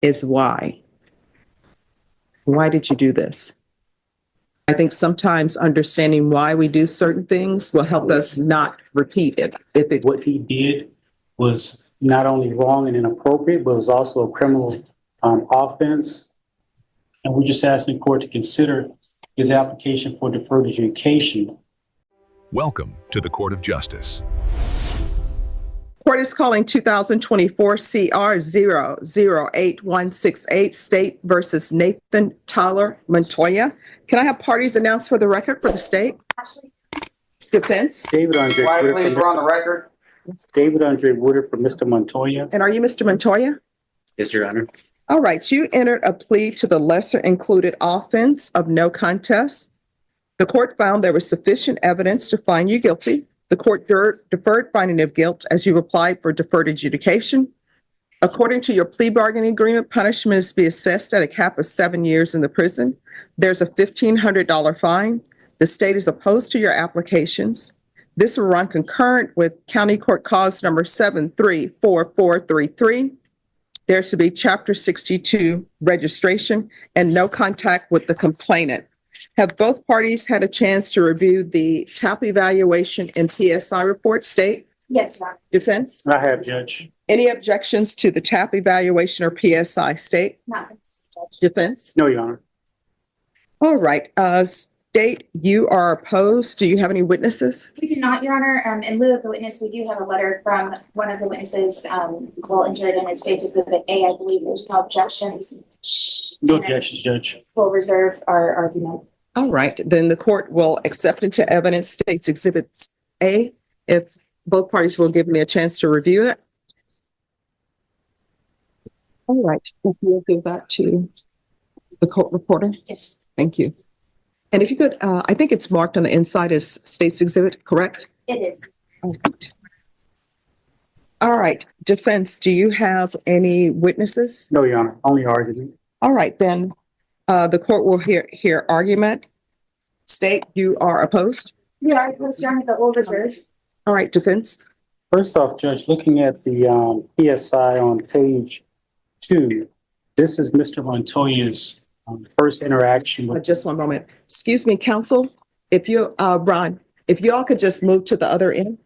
is why. Why did you do this? I think sometimes understanding why we do certain things will help us not repeat it. What he did was not only wrong and inappropriate, but it was also a criminal offense. And we're just asking the court to consider his application for deferred adjudication. Welcome to the Court of Justice. Court is calling 2024 CR 008168 State versus Nathan Tyler Montoya. Can I have parties announced for the record for the state? Defense. David Andre Woodard. Please, we're on the record. David Andre Woodard for Mr. Montoya. And are you Mr. Montoya? Yes, Your Honor. All right. You entered a plea to the lesser included offense of no contest. The court found there was sufficient evidence to find you guilty. The court deferred finding of guilt as you applied for deferred adjudication. According to your plea bargaining agreement, punishment is to be assessed at a cap of 7 years in the prison. There's a $1,500 fine. The state is opposed to your applications. This will run concurrent with County Court Cause number 734433. There should be Chapter 62 registration and no contact with the complainant. Have both parties had a chance to review the TAP evaluation and PSI report, state? Yes, Your Honor. Defense? I have, Judge. Any objections to the TAP evaluation or PSI, state? Not Judge. Defense? No, Your Honor. All right, state, you are opposed. Do you have any witnesses? We do not, Your Honor. In lieu of the witness, we do have a letter from one of the witnesses, will enter it in as State's Exhibit A. I believe there's no objections. No objections, Judge. We'll reserve our argument. All right, then the court will accept into evidence State's Exhibit A if both parties will give me a chance to review it. All right, if you'll give that to the court reporter. Yes, Thank you. And if you could, I think it's marked on the inside as State's Exhibit, correct? it is. All right, defense, do you have any witnesses? No, Your Honor. Only argument. All right, then the court will hear argument. State, you are opposed? We are opposed, Your Honor, but we'll reserve. All right, defense. First off, Judge, looking at the PSI on page 2, this is Mr. Montoya's first interaction with. Just one moment. Excuse me, counsel. If you, Ron, if you all could just move to the other end.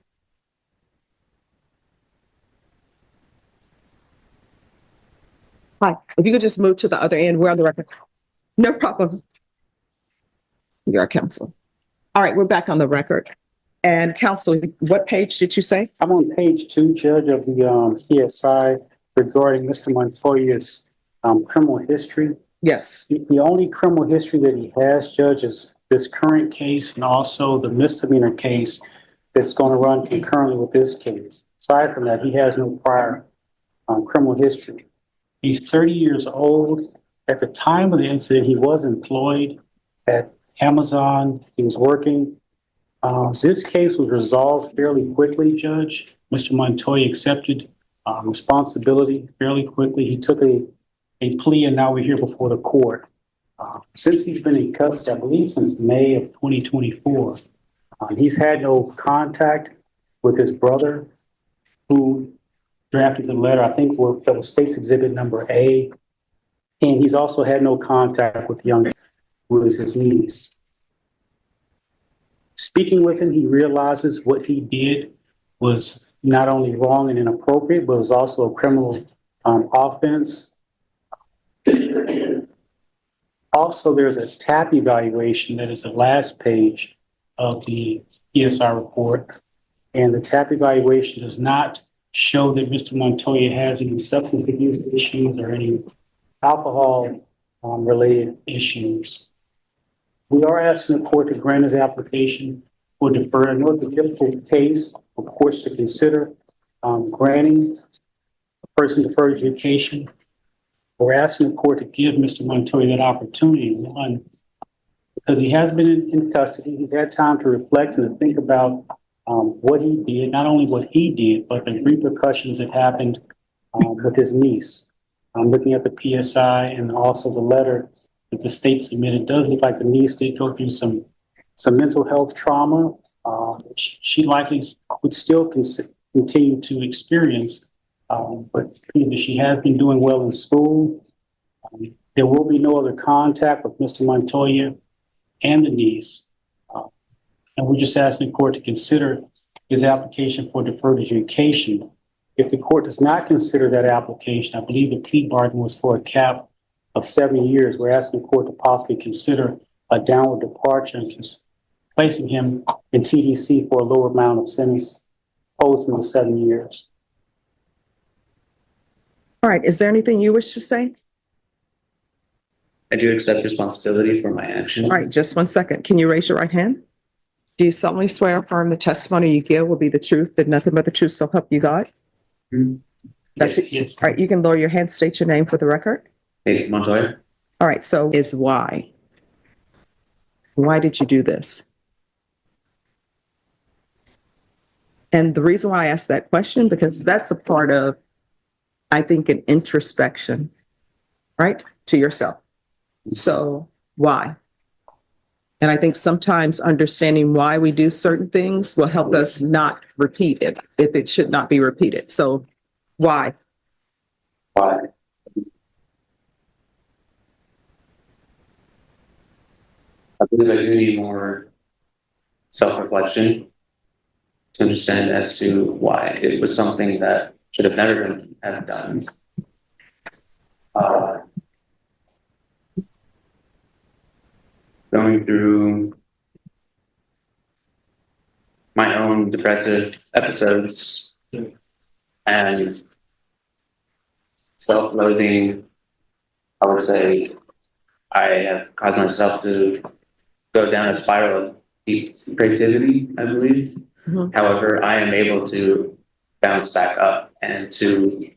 Hi, if you could just move to the other end, we're on the record. No problem. You're our counsel. All right, we're back on the record. And counsel, what page did you say? I'm on page 2, Judge, of the PSI regarding Mr. Montoya's criminal history. Yes. The only criminal history that he has, Judge, is this current case and also the misdemeanor case that's going to run concurrently with this case. Aside from that, he has no prior criminal history. He's 30 years old. At the time of the incident, he was employed at Amazon. He was working. This case was resolved fairly quickly, Judge. Mr. Montoya accepted responsibility fairly quickly. He took a plea, and now we're here before the court. Since he's been in custody, I believe since May of 2024, he's had no contact with his brother, who drafted the letter. I think that was State's Exhibit number A. And he's also had no contact with the young, who is his niece. Speaking with him, he realizes what he did was not only wrong and inappropriate, but it was also a criminal offense. Also, there's a TAP evaluation that is the last page of the PSI report. And the TAP evaluation does not show that Mr. Montoya has any substance abuse issues or any alcohol related issues. We are asking the court to grant his application for deferred. I know it's a difficult case, of course, to consider granting a person deferred adjudication. We're asking the court to give Mr. Montoya that opportunity, one, because he has been in custody. He's had time to reflect and to think about what he did, not only what he did, but the repercussions that happened with his niece. Looking at the PSI and also the letter that the state submitted, it does look like the niece did go through some mental health trauma. She likely would still continue to experience, but she has been doing well in school. There will be no other contact with Mr. Montoya and the niece. And we're just asking the court to consider his application for deferred adjudication. If the court does not consider that application, I believe the plea bargain was for a cap of 7 years. We're asking the court to possibly consider a downward departure and placing him in TDC for a lower amount of sentence opposed to the 7 years. All right, is there anything you wish to say? I do accept responsibility for my actions. All right, just 1 second. Can you raise your right hand? Do you solemnly swear or affirm the testimony you give will be the truth, that nothing but the truth, so help you God? That's it. Yes. All right, you can lower your hand, state your name for the record. Nathan Montoya. All right, so is why? Why did you do this? And the reason why I asked that question, because that's a part of, I think, an introspection, right, to yourself. So why? And I think sometimes understanding why we do certain things will help us not repeat it if it should not be repeated. So why? Why? I believe I do need more self-reflection to understand as to why it was something that should have never been have done. Going through my own depressive episodes and self-loathing, I would say I have caused myself to go down a spiral of deep creativity, I believe. Mhm. However, I am able to bounce back up and to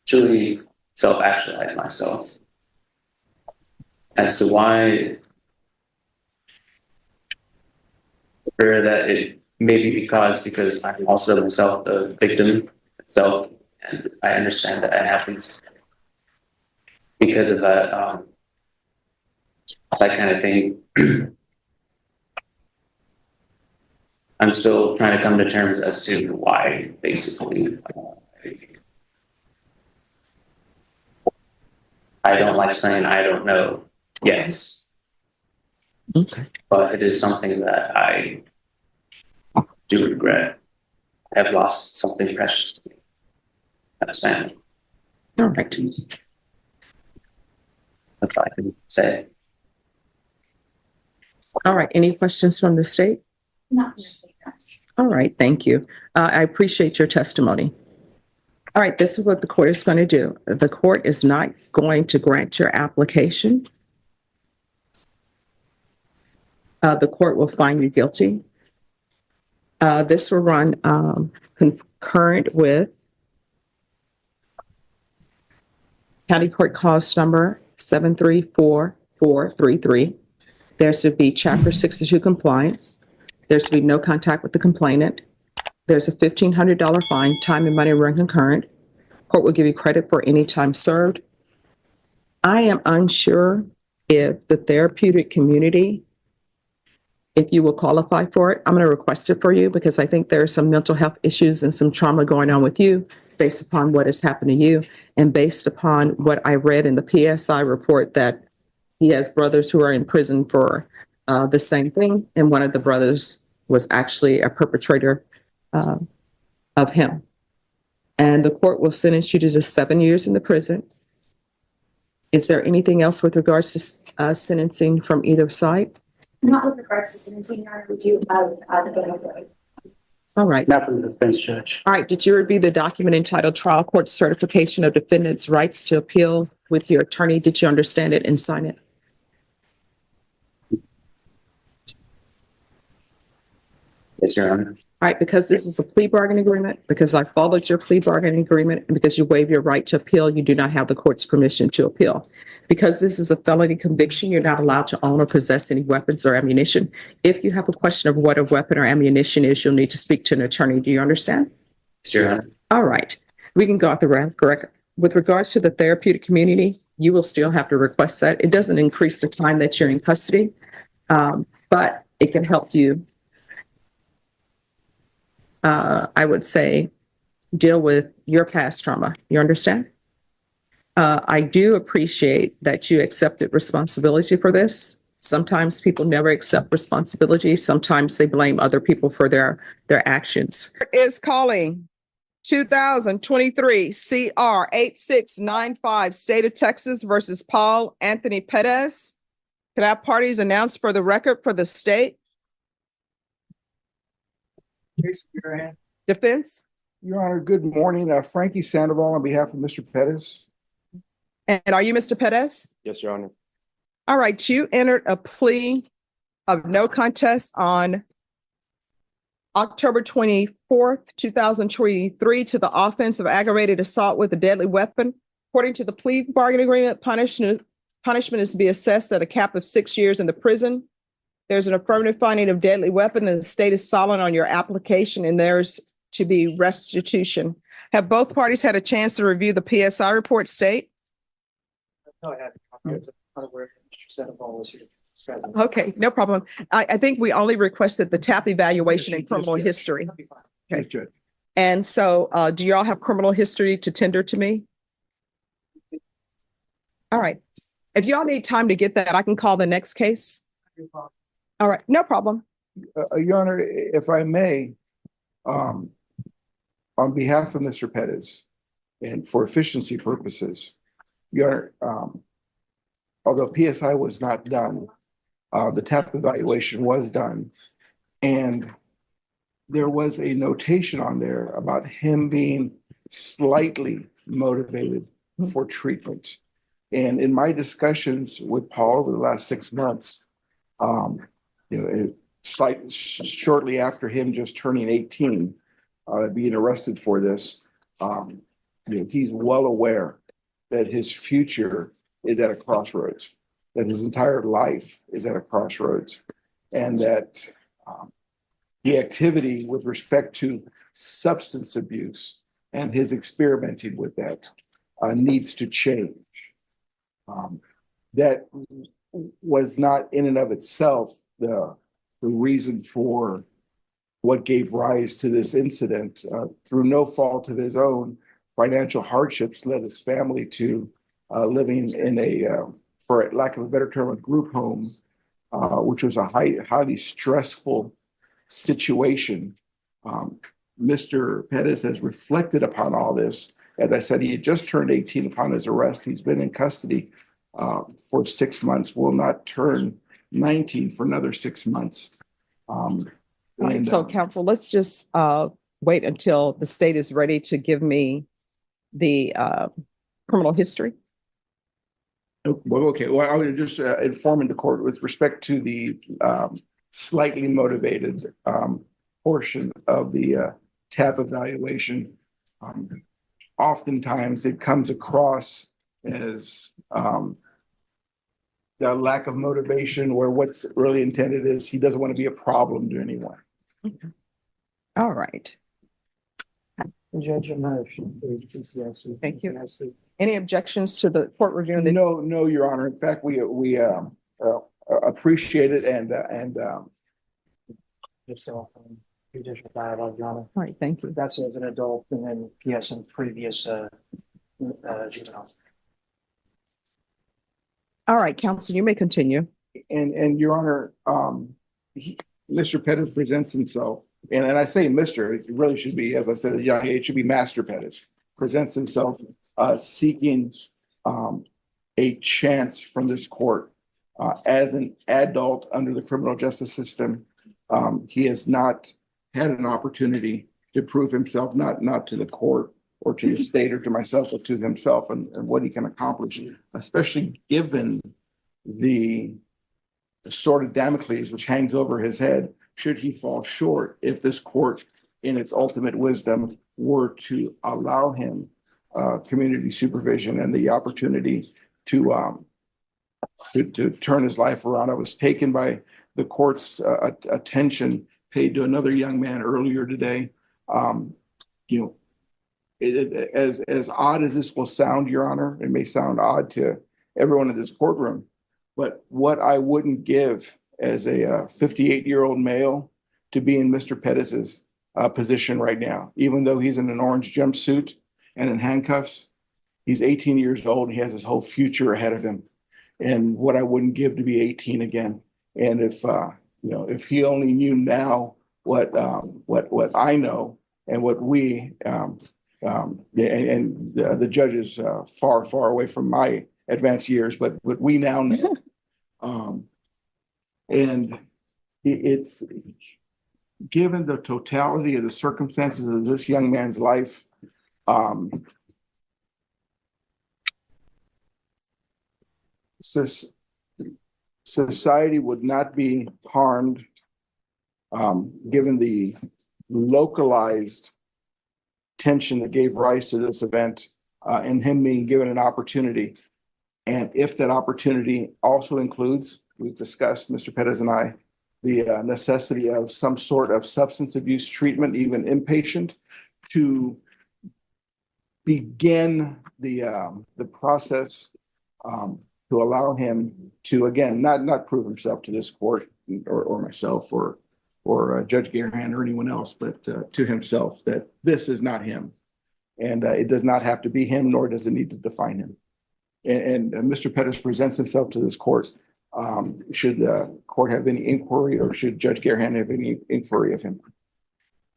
truly self-actualize myself. As to why, or that it may be because I'm also myself the victim itself, and I understand that happens because of that that kind of thing. I'm still trying to come to terms as to why, basically. I don't like saying I don't know yet, Okay. but it is something that I do regret. I have lost something precious to me. Understand? All right. That's all I can say. All right. Any questions from the state? Not this week. All right. Thank you. I appreciate your testimony. All right. This is what the court is going to do. The court is not going to grant your application. The court will find you guilty. This will run concurrent with County Court Cause Number 7344433. There's to be Chapter 62 compliance. There's to be no contact with the complainant. There's a $1,500 fine, time and money run concurrent. Court will give you credit for any time served. I am unsure if the therapeutic community, if you will qualify for it. I'm going to request it for you because I think there are some mental health issues and some trauma going on with you based upon what has happened to you and based upon what I read in the PSI report that he has brothers who are in prison for the same thing. And one of the brothers was actually a perpetrator of him. And the court will sentence you to just 7 years in the prison. Is there anything else with regards to sentencing from either side? Not with regards to sentencing, Your Honor, we do have the benefit. All right. Not from the defense judge. All right. Did you review the document entitled Trial Court Certification of Defendant's Rights to Appeal with your attorney? Did you understand it and sign it? Yes, Your Honor. All right, because this is a plea bargaining agreement, because I followed your plea bargaining agreement, and because you waive your right to appeal, you do not have the court's permission to appeal. Because this is a felony conviction, you're not allowed to own or possess any weapons or ammunition. If you have a question of what a weapon or ammunition is, you'll need to speak to an attorney. Do you understand? Yes, Your Honor. All right, we can go off the record. With regards to the therapeutic community, you will still have to request that. It doesn't increase the time that you're in custody, but it can help you I would say, deal with your past trauma. You understand? I do appreciate that you accepted responsibility for this. Sometimes people never accept responsibility. Sometimes they blame other people for their actions. Is calling 2023 CR 8695 State of Texas versus Paul Anthony Perez. Could I have parties announced for the record for the state? Defense? Your Honor, good morning. Frankie Sandoval on behalf of Mr. Pettis. And are you Mr. Perez? Yes, Your Honor. All right, you entered a plea of no contest on October 24th, 2023 to the offense of aggravated assault with a deadly weapon. According to the plea bargaining agreement, punishment is to be assessed at a cap of 6 years in the prison. There's an affirmative finding of deadly weapon and the state is silent on your application and there's to be restitution. Have both parties had a chance to review the PSI report, state? No, I haven't. Unaware that Mr. Sandoval was here. Okay, no problem. I think we only requested the TAP evaluation and criminal Yes. history. Yes, Judge. And so do you all have criminal history to tender to me? All right. If y'all need time to get that, I can call the next case. All right, no problem. Your Honor, if I may, on behalf of Mr. Pettis and for efficiency purposes, Your Honor, although PSI was not done, the TAP evaluation was done. And there was a notation on there about him being slightly motivated for treatment. And in my discussions with Paul over the last 6 months, shortly after him just turning 18, being arrested for this, he's well aware that his future is at a crossroads, that his entire life is at a crossroads, and that the activity with respect to substance abuse and his experimenting with that needs to change. That was not in and of itself the reason for what gave rise to this incident. Through no fault of his own, financial hardships led his family to living in a, for lack of a better term, a group home, which was a highly stressful situation. Mr. Pettis has reflected upon all this. As I said, he had just turned 18 upon his arrest. He's been in custody for 6 months, will not turn 19 for another 6 months. So counsel, let's just wait until the state is ready to give me the criminal history. Well, okay. Well, I would just inform the court with respect to the slightly motivated portion of the TAP evaluation. Oftentimes it comes across as the lack of motivation, where what's really intended is he doesn't want to be a problem to anyone. Okay. All right. Judge, I'm not. Thank you. Any objections to the court reviewing the? No, Your Honor. In fact, we appreciate it and Just judicial dialogue, Your Honor. All right, thank you. That's as an adult and then PS and previous juvenile. All right, counsel, you may continue. And Your Honor, Mr. Pettis presents himself, and I say Mr., it really should be, as I said, at a young age, it should be Master Pettis, presents himself seeking a chance from this court as an adult under the criminal justice system. He has not had an opportunity to prove himself, not to the court or to the state or to myself, but to himself and what he can accomplish, especially given the sword of Damocles which hangs over his head should he fall short, if this court in its ultimate wisdom were to allow him community supervision and the opportunity to turn his life around. I was taken by the court's attention paid to another young man earlier today. As odd as this will sound, Your Honor, it may sound odd to everyone in this courtroom, but what I wouldn't give as a 58-year-old male to be in Mr. Pettis's position right now, even though he's in an orange jumpsuit and in handcuffs, He's 18 years old and he has his whole future ahead of him. And what I wouldn't give to be 18 again. And if, if he only knew now what I know and what we, the judge is far, far away from my advanced years, but what we now know. And it's given the totality of the circumstances of this young man's life, society would not be harmed, given the localized tension that gave rise to this event, and him being given an opportunity. And if that opportunity also includes, we've discussed, Mr. Pettis and I, the necessity of some sort of substance abuse treatment, even inpatient, to begin the process, to allow him to, again, not prove himself to this court or myself or Judge Garahan or anyone else, but to himself that this is not him. And it does not have to be him, nor does it need to define him. And Mr. Pettis presents himself to this court. Should the court have any inquiry, or should Judge Garahan have any inquiry of him?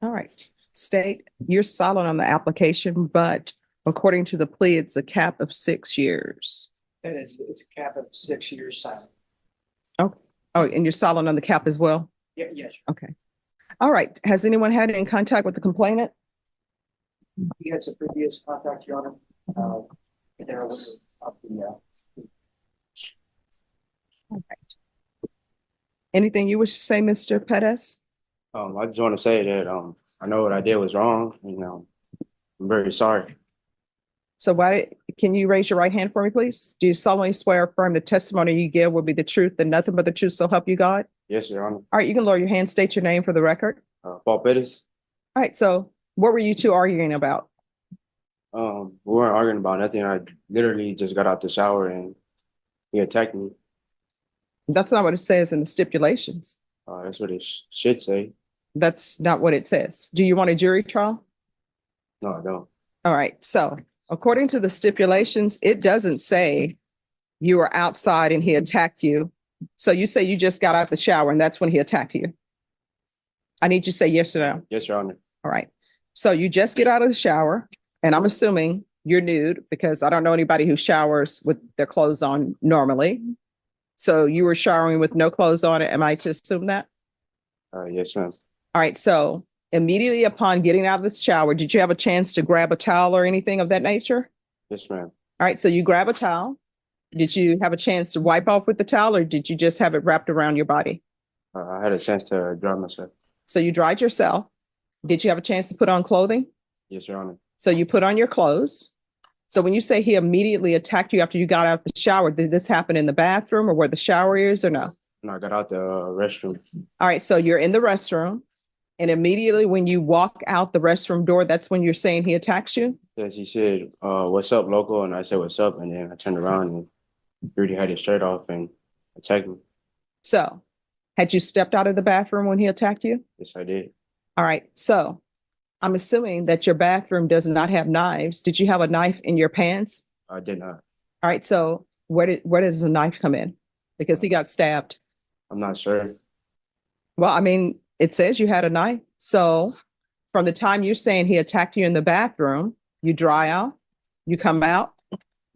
All right. State, you're silent on the application, but according to the plea, it's a cap of 6 years. And it's a cap of 6 years silent. Oh, and you're silent on the cap as well? Yeah, yes. Okay. All right. Has anyone had any contact with the complainant? He had some previous contact, Your Honor. They're aware of the, All right. Anything you wish to say, Mr. Pettis? I just want to say that I know what I did was wrong, and I'm very sorry. So can you raise your right hand for me, please? Do you solemnly swear or affirm the testimony you give will be the truth and nothing but the truth, so help you God? Yes, Your Honor. All right, you can lower your hand, state your name for the record. Paul Pettis. All right, so what were you two arguing about? We weren't arguing about nothing. I literally just got out the shower and he attacked me. That's not what it says in the stipulations. That's what it should say. That's not what it says. Do you want a jury trial? No, I don't. All right, so according to the stipulations, it doesn't say you were outside and he attacked you. So you say you just got out the shower and that's when he attacked you. I need you to say yes or no. Yes, Your Honor. All right. So you just get out of the shower, and I'm assuming you're nude because I don't know anybody who showers with their clothes on normally. So you were showering with no clothes on. Am I to assume that? Yes, ma'am. All right. So immediately upon getting out of the shower, did you have a chance to grab a towel or anything of that nature? Yes, ma'am. All right. So you grab a towel. Did you have a chance to wipe off with the towel, or did you just have it wrapped around your body? I had a chance to dry myself. So you dried yourself. Did you have a chance to put on clothing? Yes, Your Honor. So you put on your clothes. So when you say he immediately attacked you after you got out of the shower, did this happen in the bathroom or where the shower is, or no? No, I got out the restroom. All right. So you're in the restroom, and immediately when you walk out the restroom door, that's when you're saying he attacks you? Yes, he said, "What's up, local?" And I said, "What's up?" And then I turned around and he already had his shirt off and attacked me. So had you stepped out of the bathroom when he attacked you? Yes, I did. All right. So I'm assuming that your bathroom does not have knives. Did you have a knife in your pants? I did not. All right. So where does the knife come in? Because he got stabbed. I'm not sure. Well, I mean, it says you had a knife. So from the time you're saying he attacked you in the bathroom, you dry out, you come out,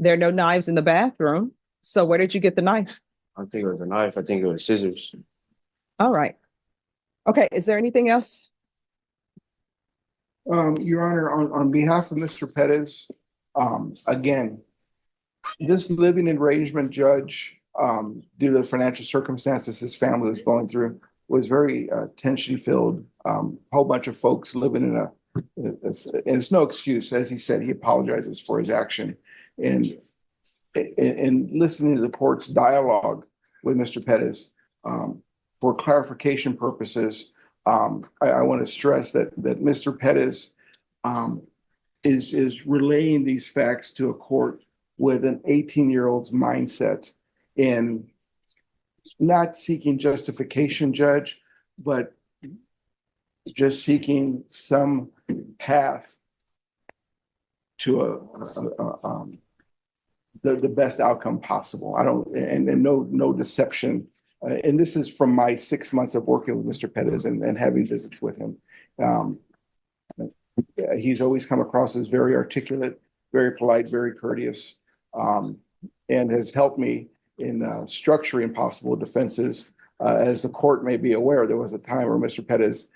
there are no knives in the bathroom. So where did you get the knife? I don't think it was a knife. I think it was scissors. All right. Okay. Is there anything else? Your Honor, on behalf of Mr. Pettis, again, this living arrangement judge, due to the financial circumstances his family was going through, was very tension-filled. Whole bunch of folks living in and it's no excuse. As he said, he apologizes for his action. And listening to the court's dialogue with Mr. Pettis, for clarification purposes, I want to stress that Mr. Pettis is relaying these facts to a court with an 18-year-old's mindset, and not seeking justification, Judge, but just seeking some path to the best outcome possible. I don't, and no deception. And this is from my 6 months of working with Mr. Pettis and having visits with him. He's always come across as very articulate, very polite, very courteous, and has helped me in structuring possible defenses. As the court may be aware, there was a time where Mr. Pettis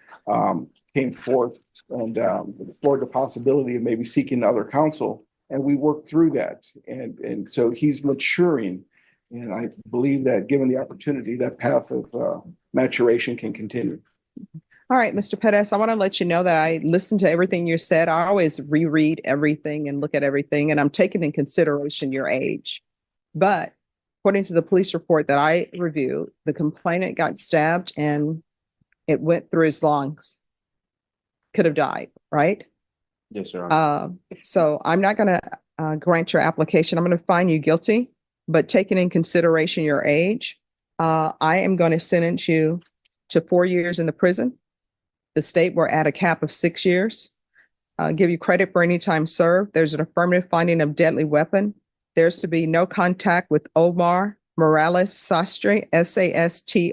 came forth and explored the possibility of maybe seeking other counsel, and we worked through that. And so he's maturing, and I believe that given the opportunity, that path of maturation can continue. All right, Mr. Pettis, I want to let you know that I listened to everything you said. I always reread everything and look at everything, and I'm taking in consideration your age. But according to the police report that I reviewed, the complainant got stabbed and it went through his lungs. Could have died, right? Yes, Your Honor. So I'm not going to grant your application. I'm going to find you guilty, but taking in consideration your age, I am going to sentence you to 4 years in the prison. The state will add a cap of 6 years. Give you credit for any time served. There's an affirmative finding of deadly weapon. There's to be no contact with Omar Morales Sastre, Sastre.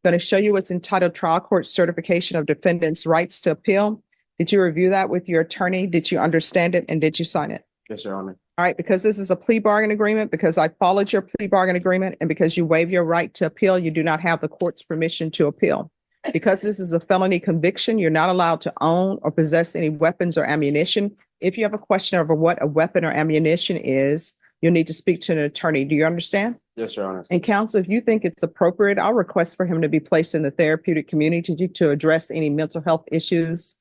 Going to show you what's entitled Trial Court Certification of Defendant's Rights to Appeal. Did you review that with your attorney? Did you understand it? And did you sign it? Yes, Your Honor. All right, because this is a plea bargain agreement, because I followed your plea bargain agreement, and because you waive your right to appeal, you do not have the court's permission to appeal. Because this is a felony conviction, you're not allowed to own or possess any weapons or ammunition. If you have a question over what a weapon or ammunition is, you'll need to speak to an attorney. Do you understand? Yes, Your Honor. And counsel, if you think it's appropriate, I'll request for him to be placed in the therapeutic community to address any mental health issues,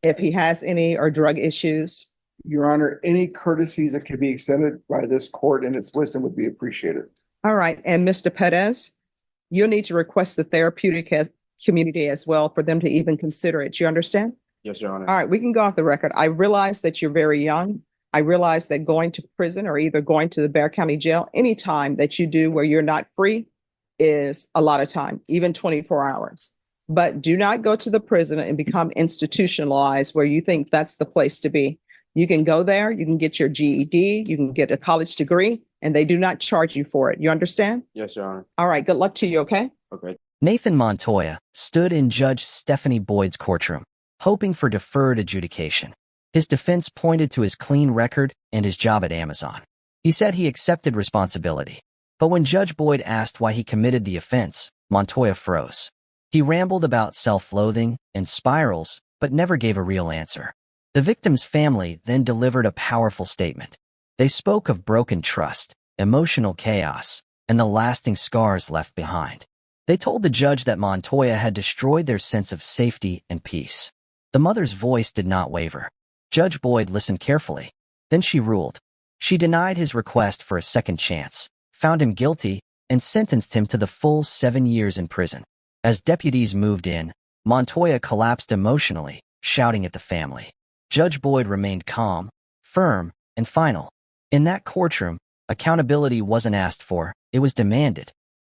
if he has any, or drug issues. Your Honor, any courtesies that could be extended by this court and its wisdom would be appreciated. All right. And Mr. Pettis, you'll need to request the therapeutic community as well for them to even consider it. You understand? Yes, Your Honor. All right. We can go off the record. I realize that you're very young. I realize that going to prison or either going to the Bexar County Jail, any time that you do where you're not free is a lot of time, even 24 hours. But do not go to the prison and become institutionalized where you think that's the place to be. You can go there, you can get your GED, you can get a college degree, and they do not charge you for it. You understand? Yes, Your Honor. All right, good luck to you, okay? Okay. Nathan Montoya stood in Judge Stephanie Boyd's courtroom, hoping for deferred adjudication. His defense pointed to his clean record and his job at Amazon. He said he accepted responsibility. But when Judge Boyd asked why he committed the offense, Montoya froze. He rambled about self-loathing and spirals, but never gave a real answer. The victim's family then delivered a powerful statement. They spoke of broken trust, emotional chaos, and the lasting scars left behind. They told the judge that Montoya had destroyed their sense of safety and peace. The mother's voice did not waver. Judge Boyd listened carefully. Then she ruled. She denied his request for a second chance, found him guilty, and sentenced him to the full 7 years in prison. As deputies moved in, Montoya collapsed emotionally, shouting at the family. Judge Boyd remained calm, firm, and final. In that courtroom, accountability wasn't asked for, it was demanded.